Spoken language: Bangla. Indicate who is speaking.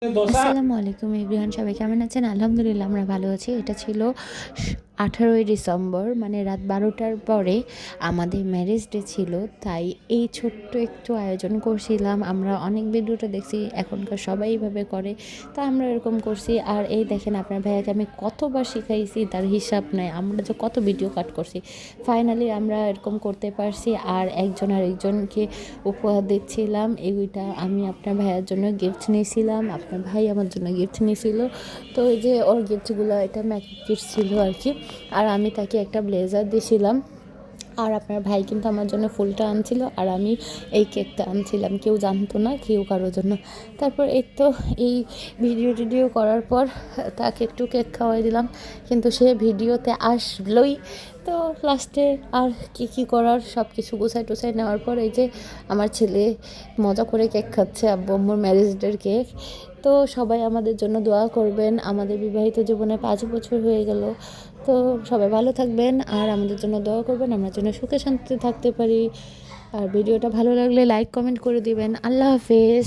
Speaker 1: আসসালামু আলাইকুম এভরিওয়ান, সবাই কেমন আছেন? আলহামদুলিল্লাহ আমরা ভালো আছি। এটা ছিল 18ই ডিসেম্বর, মানে রাত 12টার পরে আমাদের ম্যারেজ ডে ছিল। তাই এই ছোট্ট একটু আয়োজন করছিলাম। আমরা অনেক ভিডিওটা দেখছি, এখনকার সবাই এইভাবে করে, তা আমরা এরকম করছি। আর এই দেখেন আপনার ভাইয়াকে আমি কতবার শিখাইছি তার হিসাব নাই, আমরা যে কত ভিডিও কাট করছি। ফাইনালি আমরা এরকম করতে পারছি। আর একজন আরেকজনকে উপহার দিচ্ছিলাম। এইটা আমি আপনার ভাইয়ার জন্য গিফট নিয়েছিলাম, আপনার ভাই আমার জন্য গিফট নিয়েছিল। তো এই যে ওর গিফটগুলো, এটা মেকআপ গিফট ছিল আর কি। আর আমি তাকে একটা ব্লেজার দিয়েছিলাম। আর আপনার ভাই কিন্তু আমার জন্য ফুলটা আনছিল, আর আমি এই কেকটা আনছিলাম। কেউ জানতো না, কেউ কারোর জন্য। তারপর এই তো এই ভিডিও করার পর তাকে একটু কেক খাওয়াই দিলাম, কিন্তু সে ভিডিওতে আসলোই। তো লাস্টে আর কি করার সব কিছু গুছাই নেওয়ার পর এই যে আমার ছেলে মজা করে কেক খাচ্ছে, আব্বু আম্মুর ম্যারেজ ডের কেক। তো সবাই আমাদের জন্য দোয়া করবেন। আমাদের বিবাহিত জীবনে 5 বছর হয়ে গেল। তো সবাই ভালো থাকবেন আর আমাদের জন্য দোয়া করবেন, আমরা যেন সুখে শান্তিতে থাকতে পারি। আর ভিডিওটা ভালো লাগলে লাইক কমেন্ট করে দিবেন। আল্লাহ হাফেজ।